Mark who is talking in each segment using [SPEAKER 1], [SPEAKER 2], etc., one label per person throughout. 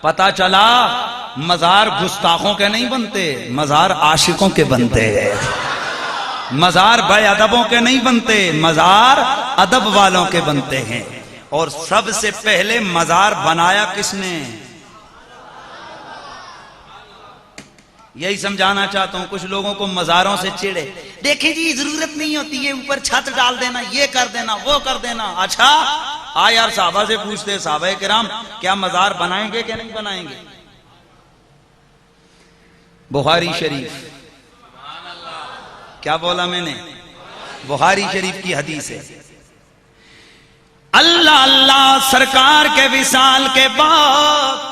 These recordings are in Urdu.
[SPEAKER 1] پتا چلا مزار گستاخوں کے نہیں بنتے، مزار عاشقوں کے بنتے ہیں۔ مزار بے ادبوں کے نہیں بنتے، مزار ادب والوں کے بنتے ہیں۔ اور سب سے پہلے مزار بنایا کس نے؟ یہی سمجھانا چاہتا ہوں، کچھ لوگوں کو مزاروں سے چڑے، دیکھیں جی ضرورت نہیں ہوتی ہے، اوپر چھت ڈال دینا، یہ کر دینا، وہ کر دینا۔ اچھا یار صحابہ سے پوچھتے، صحابہ کرام کیا مزار بنائیں گے کہ نہیں بنائیں گے؟ بخاری شریف، کیا بولا میں نے؟ بخاری شریف کی حدیث ہے، اللہ اللہ سرکار کے وصال کے بعد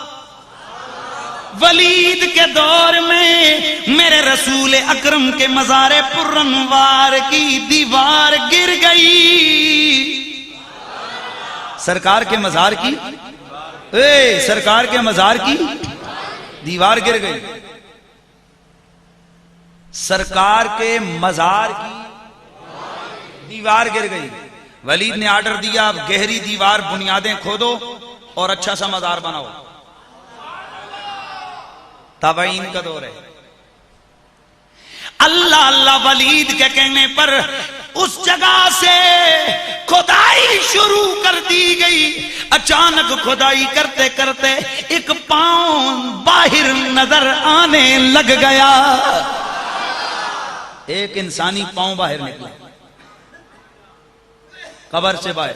[SPEAKER 1] ولید کے دور میں میرے رسول اکرم کے مزار پرانوار کی دیوار گر گئی۔ سرکار کے مزار کی سرکار کے مزار کی دیوار گر گئی۔ سرکار کے مزار کی دیوار گر گئی۔ ولید نے آرڈر دیا، گہری دیوار بنیادیں کھودو اور اچھا سا مزار بناؤ۔ تابعین کا دور ہے۔ اللہ اللہ ولید کے کہنے پر اس جگہ سے کھدائی شروع کر دی گئی۔ اچانک کھدائی کرتے کرتے ایک پاؤں باہر نظر آنے لگ گیا۔ ایک انسانی پاؤں باہر نکلا قبر سے باہر،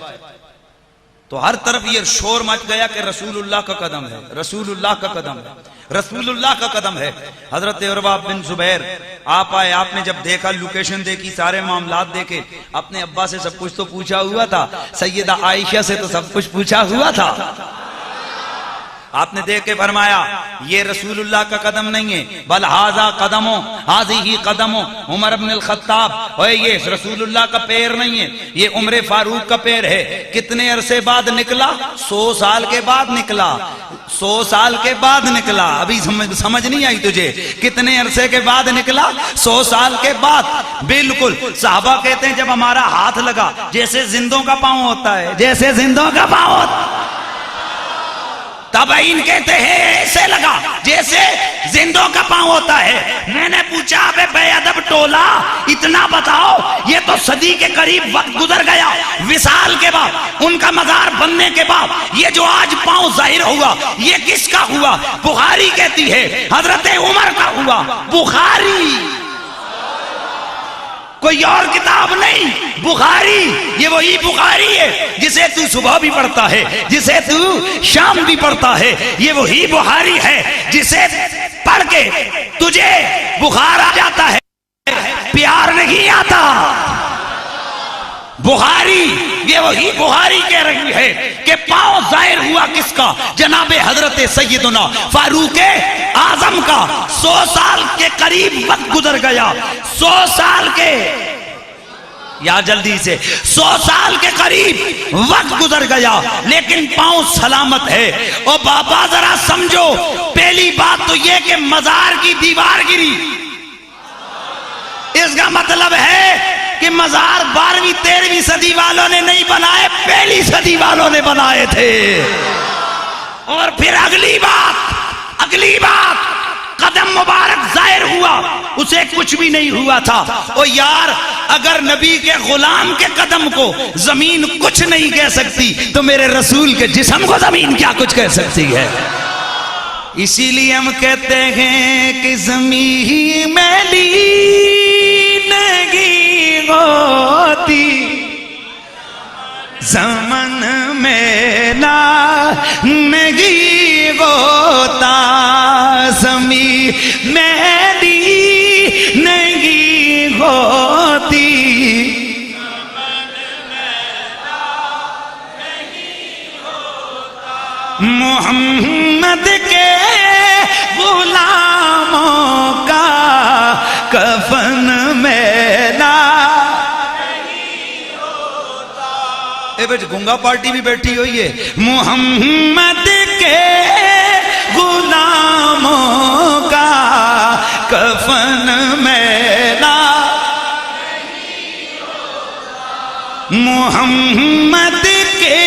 [SPEAKER 1] تو ہر طرف یہ شور مچ گیا کہ رسول اللہ کا قدم ہے، رسول اللہ کا قدم ہے، رسول اللہ کا قدم ہے۔ حضرت عروہ بن زبیر آپ آئے، آپ نے جب دیکھا، لوکیشن دیکھی، سارے معاملات دیکھے، اپنے ابا سے سب کچھ تو پوچھا ہوا تھا، سیدہ عائشہ سے تو سب کچھ پوچھا ہوا تھا۔ آپ نے دیکھ کے فرمایا یہ رسول اللہ کا قدم نہیں ہے، بل ھذا قدمو، ھذہ قدمو عمر بن الخطاب، اور یہ رسول اللہ کا پیر نہیں ہے، یہ عمر فاروق کا پیر ہے۔ کتنے عرصے بعد نکلا؟ 100 سال کے بعد نکلا، 100 سال کے بعد نکلا۔ ابھی سمجھ نہیں آئی تجھے؟ کتنے عرصے کے بعد نکلا؟ 100 سال کے بعد۔ بالکل صحابہ کہتے ہیں جب ہمارا ہاتھ لگا جیسے زندوں کا پاؤں ہوتا ہے، جیسے زندوں کا پاؤں ہوتا ہے۔ تابعین کہتے ہیں ایسے لگا جیسے زندوں کا پاؤں ہوتا ہے۔ میں نے پوچھا ابے بے ادب ٹولا، اتنا بتاؤ، یہ تو صدی کے قریب وقت گزر گیا، وصال کے بعد، ان کا مزار بننے کے بعد یہ جو آج پاؤں ظاہر ہوا یہ کس کا ہوا؟ بخاری کہتی ہے حضرت عمر کا ہوا۔ بخاری، کوئی اور کتاب نہیں، بخاری۔ یہ وہی بخاری ہے جسے تو صبح بھی پڑھتا ہے، جسے تو شام بھی پڑھتا ہے۔ یہ وہی بخاری ہے جسے پڑھ کے تجھے بخار آ جاتا ہے، پیار نہیں آتا۔ بخاری، یہ وہی بخاری کہہ رہی ہے کہ پاؤں ظاہر ہوا کس کا؟ جناب حضرت سیدنا فاروق اعظم کا۔ 100 سال کے قریب وقت گزر گیا، 100 سال کے، یا جلدی سے 100 سال کے قریب وقت گزر گیا، لیکن پاؤں سلامت ہے۔ اور بابا ذرا سمجھو، پہلی بات تو یہ کہ مزار کی دیوار گری، اس کا مطلب ہے کہ مزار 12ویں 13ویں صدی والوں نے نہیں بنائے، پہلی صدی والوں نے بنائے تھے۔ اور پھر اگلی بات قدم مبارک ظاہر ہوا، اسے کچھ بھی نہیں ہوا تھا۔ اور یار اگر نبی کے غلام کے قدم کو زمین کچھ نہیں کہہ سکتی تو میرے رسول کے جسم کو زمین کیا کچھ کہہ سکتی ہے؟ اسی لیے ہم کہتے ہیں کہ زمین میلی نہیں ہوتی، زمن میلا نہیں ہوتا، زمین میلی نہیں ہوتی، محمد کے غلاموں کا کفن میلا نہیں ہوتا۔ اے بیٹھ گنگا پارٹی بھی بیٹھی ہوئی ہے۔ محمد کے غلاموں کا کفن میلا نہیں ہوتا، محمد کے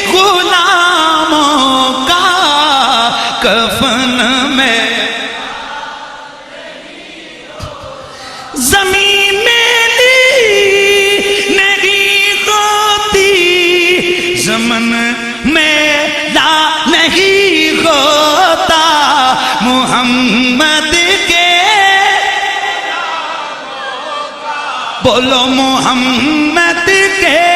[SPEAKER 1] غلاموں کا بولو محمد کے